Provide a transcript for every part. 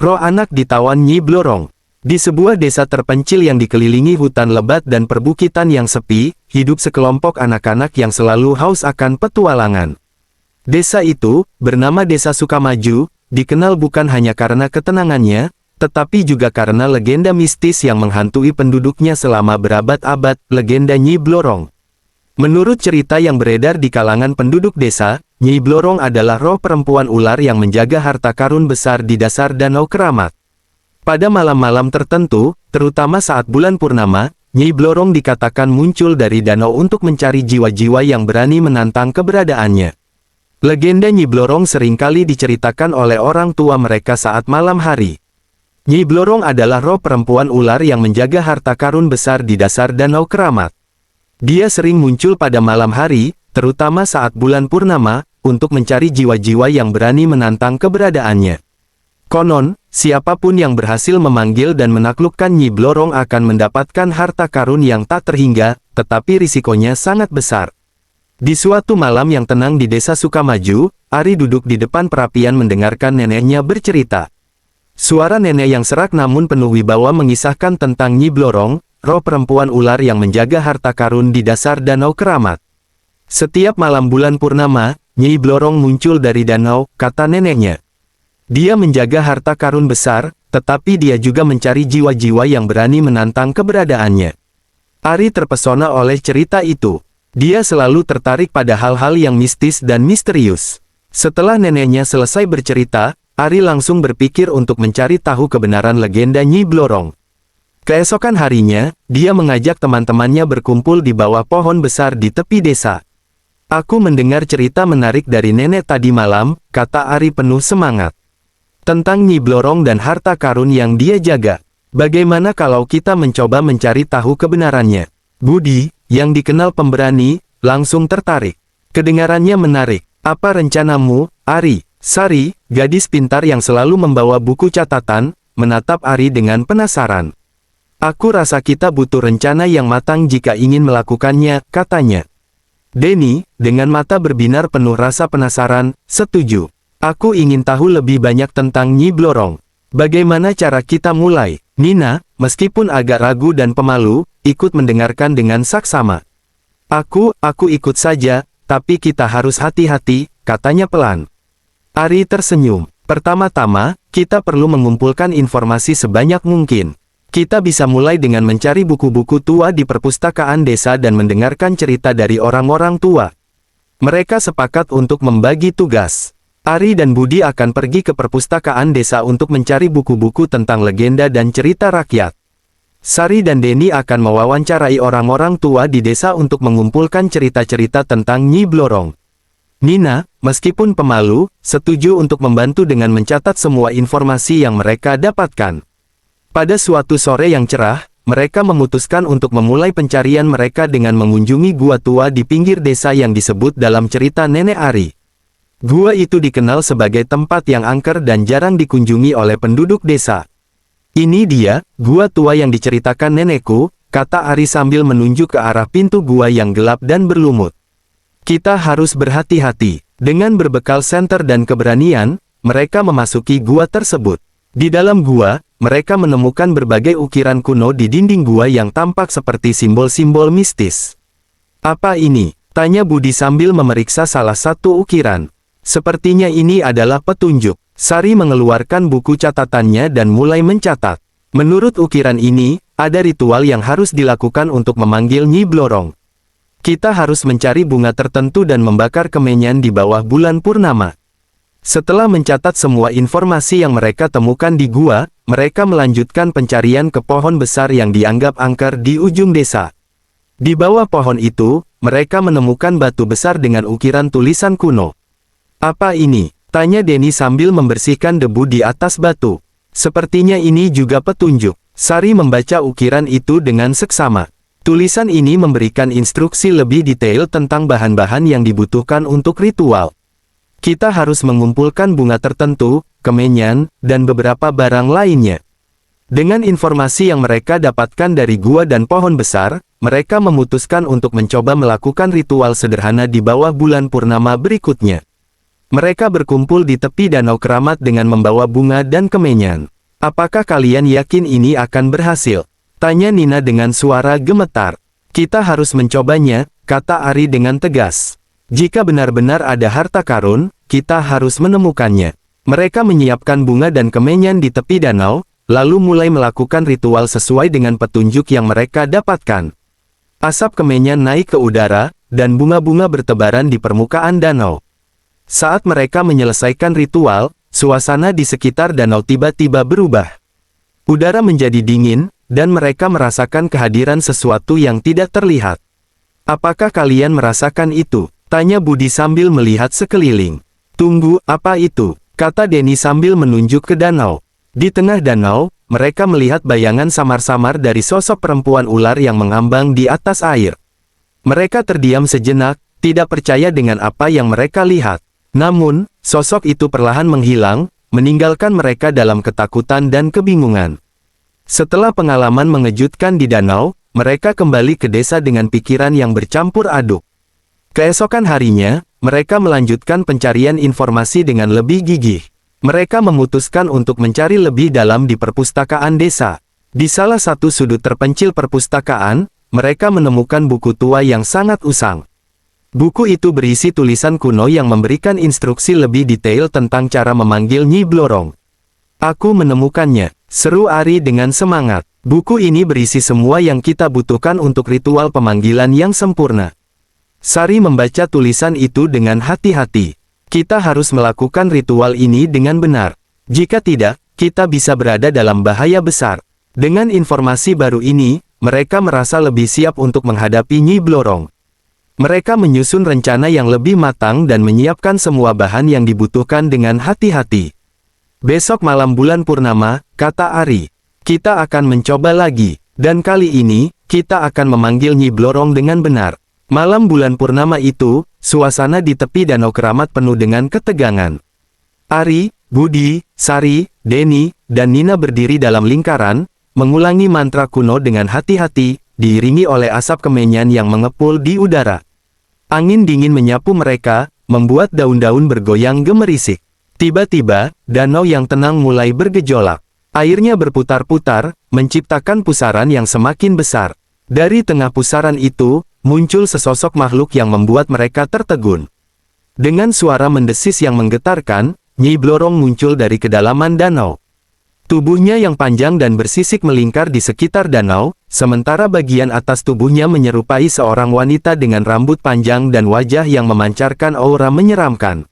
Roh anak ditawan Nyi Blorong. Di sebuah desa terpencil yang dikelilingi hutan lebat dan perbukitan yang sepi, hidup sekelompok anak-anak yang selalu haus akan petualangan. Desa itu, bernama Desa Sukamaju, dikenal bukan hanya karena ketenangannya, tetapi juga karena legenda mistis yang menghantui penduduknya selama berabad-abad, legenda Nyi Blorong. Menurut cerita yang beredar di kalangan penduduk desa, Nyi Blorong adalah roh perempuan ular yang menjaga harta karun besar di dasar Danau Keramat. Pada malam-malam tertentu, terutama saat bulan purnama, Nyi Blorong dikatakan muncul dari danau untuk mencari jiwa-jiwa yang berani menantang keberadaannya. Legenda Nyi Blorong seringkali diceritakan oleh orang tua mereka saat malam hari. Nyi Blorong adalah roh perempuan ular yang menjaga harta karun besar di dasar Danau Keramat. Dia sering muncul pada malam hari, terutama saat bulan purnama, untuk mencari jiwa-jiwa yang berani menantang keberadaannya. Konon, siapapun yang berhasil memanggil dan menaklukkan Nyi Blorong akan mendapatkan harta karun yang tak terhingga, tetapi risikonya sangat besar. Di suatu malam yang tenang di Desa Sukamaju, Ari duduk di depan perapian mendengarkan neneknya bercerita. Suara nenek yang serak namun penuh wibawa mengisahkan tentang Nyi Blorong, roh perempuan ular yang menjaga harta karun di dasar Danau Keramat. Setiap malam bulan purnama, Nyi Blorong muncul dari danau, kata neneknya. Dia menjaga harta karun besar, tetapi dia juga mencari jiwa-jiwa yang berani menantang keberadaannya. Ari terpesona oleh cerita itu. Dia selalu tertarik pada hal-hal yang mistis dan misterius. Setelah neneknya selesai bercerita, Ari langsung berpikir untuk mencari tahu kebenaran legenda Nyi Blorong. Keesokan harinya, dia mengajak teman-temannya berkumpul di bawah pohon besar di tepi desa. Aku mendengar cerita menarik dari nenek tadi malam, kata Ari penuh semangat. Tentang Nyi Blorong dan harta karun yang dia jaga. Bagaimana kalau kita mencoba mencari tahu kebenarannya? Budi, yang dikenal pemberani, langsung tertarik. Kedengarannya menarik. Apa rencanamu, Ari? Sari, gadis pintar yang selalu membawa buku catatan, menatap Ari dengan penasaran. Aku rasa kita butuh rencana yang matang jika ingin melakukannya, katanya. Denny, dengan mata berbinar penuh rasa penasaran, setuju. Aku ingin tahu lebih banyak tentang Nyi Blorong. Bagaimana cara kita mulai? Nina, meskipun agak ragu dan pemalu, ikut mendengarkan dengan saksama. Aku ikut saja, tapi kita harus hati-hati, katanya pelan. Ari tersenyum. Pertama-tama, kita perlu mengumpulkan informasi sebanyak mungkin. Kita bisa mulai dengan mencari buku-buku tua di perpustakaan desa dan mendengarkan cerita dari orang-orang tua. Mereka sepakat untuk membagi tugas. Ari dan Budi akan pergi ke perpustakaan desa untuk mencari buku-buku tentang legenda dan cerita rakyat. Sari dan Denny akan mewawancarai orang-orang tua di desa untuk mengumpulkan cerita-cerita tentang Nyi Blorong. Nina, meskipun pemalu, setuju untuk membantu dengan mencatat semua informasi yang mereka dapatkan. Pada suatu sore yang cerah, mereka memutuskan untuk memulai pencarian mereka dengan mengunjungi gua tua di pinggir desa yang disebut dalam cerita nenek Ari. Gua itu dikenal sebagai tempat yang angker dan jarang dikunjungi oleh penduduk desa. Ini dia, gua tua yang diceritakan nenekku, kata Ari sambil menunjuk ke arah pintu gua yang gelap dan berlumut. Kita harus berhati-hati. Dengan berbekal senter dan keberanian, mereka memasuki gua tersebut. Di dalam gua, mereka menemukan berbagai ukiran kuno di dinding gua yang tampak seperti simbol-simbol mistis. Apa ini? Tanya Budi sambil memeriksa salah satu ukiran. Sepertinya ini adalah petunjuk. Sari mengeluarkan buku catatannya dan mulai mencatat. Menurut ukiran ini, ada ritual yang harus dilakukan untuk memanggil Nyi Blorong. Kita harus mencari bunga tertentu dan membakar kemenyan di bawah bulan purnama. Setelah mencatat semua informasi yang mereka temukan di gua, mereka melanjutkan pencarian ke pohon besar yang dianggap angker di ujung desa. Di bawah pohon itu, mereka menemukan batu besar dengan ukiran tulisan kuno. Apa ini? Tanya Denny sambil membersihkan debu di atas batu. Sepertinya ini juga petunjuk. Sari membaca ukiran itu dengan seksama. Tulisan ini memberikan instruksi lebih detail tentang bahan-bahan yang dibutuhkan untuk ritual. Kita harus mengumpulkan bunga tertentu, kemenyan, dan beberapa barang lainnya. Dengan informasi yang mereka dapatkan dari gua dan pohon besar, mereka memutuskan untuk mencoba melakukan ritual sederhana di bawah bulan purnama berikutnya. Mereka berkumpul di tepi danau keramat dengan membawa bunga dan kemenyan. Apakah kalian yakin ini akan berhasil? Tanya Nina dengan suara gemetar. Kita harus mencobanya, kata Ari dengan tegas. Jika benar-benar ada harta karun, kita harus menemukannya. Mereka menyiapkan bunga dan kemenyan di tepi danau, lalu mulai melakukan ritual sesuai dengan petunjuk yang mereka dapatkan. Asap kemenyan naik ke udara, dan bunga-bunga bertebaran di permukaan danau. Saat mereka menyelesaikan ritual, suasana di sekitar danau tiba-tiba berubah. Udara menjadi dingin, dan mereka merasakan kehadiran sesuatu yang tidak terlihat. Apakah kalian merasakan itu? Tanya Budi sambil melihat sekeliling. Tunggu, apa itu? Kata Denny sambil menunjuk ke danau. Di tengah danau, mereka melihat bayangan samar-samar dari sosok perempuan ular yang mengambang di atas air. Mereka terdiam sejenak, tidak percaya dengan apa yang mereka lihat. Namun, sosok itu perlahan menghilang, meninggalkan mereka dalam ketakutan dan kebingungan. Setelah pengalaman mengejutkan di danau, mereka kembali ke desa dengan pikiran yang bercampur aduk. Keesokan harinya, mereka melanjutkan pencarian informasi dengan lebih gigih. Mereka memutuskan untuk mencari lebih dalam di perpustakaan desa. Di salah satu sudut terpencil perpustakaan, mereka menemukan buku tua yang sangat usang. Buku itu berisi tulisan kuno yang memberikan instruksi lebih detail tentang cara memanggil Nyi Blorong. Aku menemukannya, seru Ari dengan semangat. Buku ini berisi semua yang kita butuhkan untuk ritual pemanggilan yang sempurna. Sari membaca tulisan itu dengan hati-hati. Kita harus melakukan ritual ini dengan benar. Jika tidak, kita bisa berada dalam bahaya besar. Dengan informasi baru ini, mereka merasa lebih siap untuk menghadapi Nyi Blorong. Mereka menyusun rencana yang lebih matang dan menyiapkan semua bahan yang dibutuhkan dengan hati-hati. Besok malam bulan purnama, kata Ari. Kita akan mencoba lagi, dan kali ini, kita akan memanggil Nyi Blorong dengan benar. Malam bulan purnama itu, suasana di tepi danau keramat penuh dengan ketegangan. Ari, Budi, Sari, Denny, dan Nina berdiri dalam lingkaran, mengulangi mantra kuno dengan hati-hati, diiringi oleh asap kemenyan yang mengepul di udara. Angin dingin menyapu mereka, membuat daun-daun bergoyang gemerisik. Tiba-tiba, danau yang tenang mulai bergejolak. Airnya berputar-putar, menciptakan pusaran yang semakin besar. Dari tengah pusaran itu, muncul sesosok makhluk yang membuat mereka tertegun. Dengan suara mendesis yang menggetarkan, Nyi Blorong muncul dari kedalaman danau. Tubuhnya yang panjang dan bersisik melingkar di sekitar danau, sementara bagian atas tubuhnya menyerupai seorang wanita dengan rambut panjang dan wajah yang memancarkan aura menyeramkan.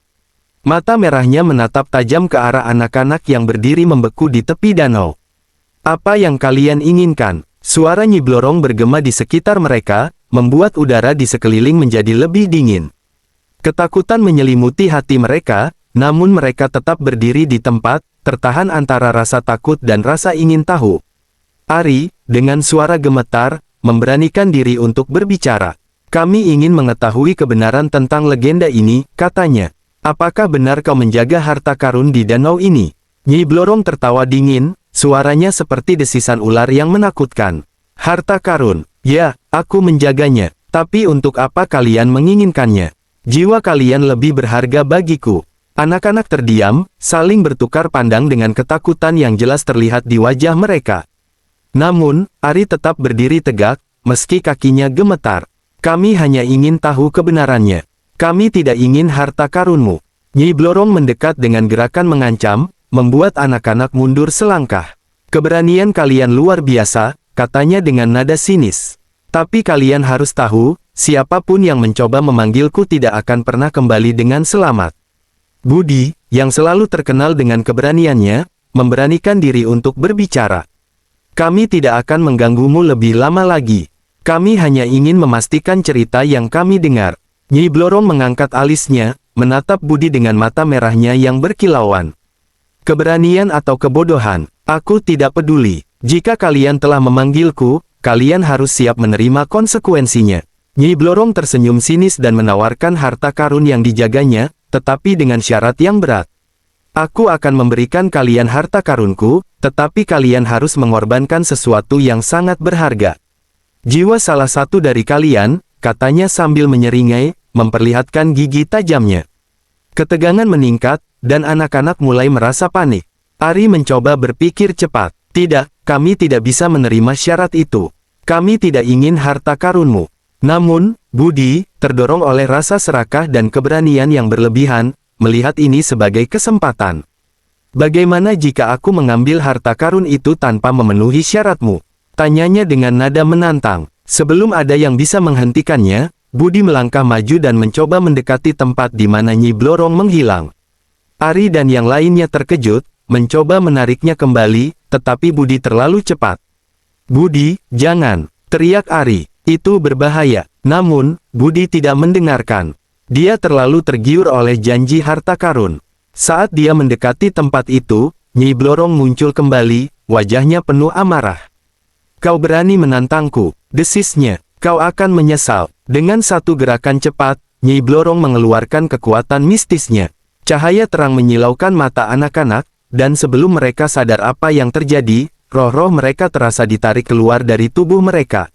Mata merahnya menatap tajam ke arah anak-anak yang berdiri membeku di tepi danau. Apa yang kalian inginkan? Suara Nyi Blorong bergema di sekitar mereka, membuat udara di sekeliling menjadi lebih dingin. Ketakutan menyelimuti hati mereka, namun mereka tetap berdiri di tempat, tertahan antara rasa takut dan rasa ingin tahu. Ari, dengan suara gemetar, memberanikan diri untuk berbicara. Kami ingin mengetahui kebenaran tentang legenda ini, katanya. Apakah benar kau menjaga harta karun di danau ini? Nyi Blorong tertawa dingin, suaranya seperti desisan ular yang menakutkan. Harta karun, ya, aku menjaganya. Tapi untuk apa kalian menginginkannya? Jiwa kalian lebih berharga bagiku. Anak-anak terdiam, saling bertukar pandang dengan ketakutan yang jelas terlihat di wajah mereka. Namun, Ari tetap berdiri tegak, meski kakinya gemetar. Kami hanya ingin tahu kebenarannya. Kami tidak ingin harta karunmu. Nyi Blorong mendekat dengan gerakan mengancam, membuat anak-anak mundur selangkah. Keberanian kalian luar biasa, katanya dengan nada sinis. Tapi kalian harus tahu, siapapun yang mencoba memanggilku tidak akan pernah kembali dengan selamat. Budi, yang selalu terkenal dengan keberaniannya, memberanikan diri untuk berbicara. Kami tidak akan mengganggumu lebih lama lagi. Kami hanya ingin memastikan cerita yang kami dengar. Nyi Blorong mengangkat alisnya, menatap Budi dengan mata merahnya yang berkilauan. Keberanian atau kebodohan, aku tidak peduli. Jika kalian telah memanggilku, kalian harus siap menerima konsekuensinya. Nyi Blorong tersenyum sinis dan menawarkan harta karun yang dijaganya, tetapi dengan syarat yang berat. Aku akan memberikan kalian harta karunku, tetapi kalian harus mengorbankan sesuatu yang sangat berharga. Jiwa salah satu dari kalian, katanya sambil menyeringai, memperlihatkan gigi tajamnya. Ketegangan meningkat, dan anak-anak mulai merasa panik. Ari mencoba berpikir cepat. Tidak, kami tidak bisa menerima syarat itu. Kami tidak ingin harta karunmu. Namun, Budi, terdorong oleh rasa serakah dan keberanian yang berlebihan, melihat ini sebagai kesempatan. Bagaimana jika aku mengambil harta karun itu tanpa memenuhi syaratmu? Tanyanya dengan nada menantang. Sebelum ada yang bisa menghentikannya, Budi melangkah maju dan mencoba mendekati tempat di mana Nyi Blorong menghilang. Ari dan yang lainnya terkejut, mencoba menariknya kembali, tetapi Budi terlalu cepat. "Budi, jangan!" teriak Ari. "Itu berbahaya." Namun, Budi tidak mendengarkan. Dia terlalu tergiur oleh janji harta karun. Saat dia mendekati tempat itu, Nyi Blorong muncul kembali, wajahnya penuh amarah. "Kau berani menantangku," desisnya. "Kau akan menyesal." Dengan satu gerakan cepat, Nyi Blorong mengeluarkan kekuatan mistisnya. Cahaya terang menyilaukan mata anak-anak, dan sebelum mereka sadar apa yang terjadi, roh-roh mereka terasa ditarik keluar dari tubuh mereka.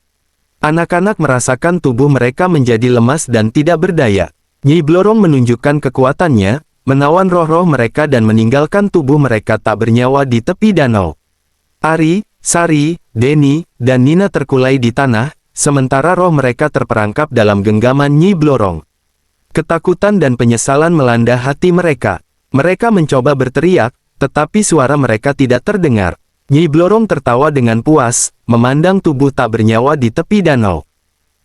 Anak-anak merasakan tubuh mereka menjadi lemas dan tidak berdaya. Nyi Blorong menunjukkan kekuatannya, menawan roh-roh mereka dan meninggalkan tubuh mereka tak bernyawa di tepi danau. Ari, Sari, Deni, dan Nina terkulai di tanah, sementara roh mereka terperangkap dalam genggaman Nyi Blorong. Ketakutan dan penyesalan melanda hati mereka. Mereka mencoba berteriak, tetapi suara mereka tidak terdengar. Nyi Blorong tertawa dengan puas, memandang tubuh tak bernyawa di tepi danau.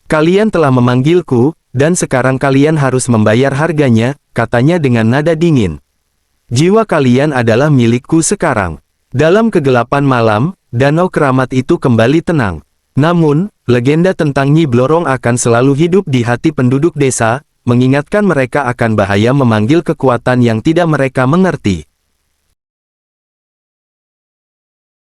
"Kalian telah memanggilku, dan sekarang kalian harus membayar harganya," katanya dengan nada dingin. "Jiwa kalian adalah milikku sekarang." Dalam kegelapan malam, danau keramat itu kembali tenang. Namun, legenda tentang Nyi Blorong akan selalu hidup di hati penduduk desa, mengingatkan mereka akan bahaya memanggil kekuatan yang tidak mereka mengerti.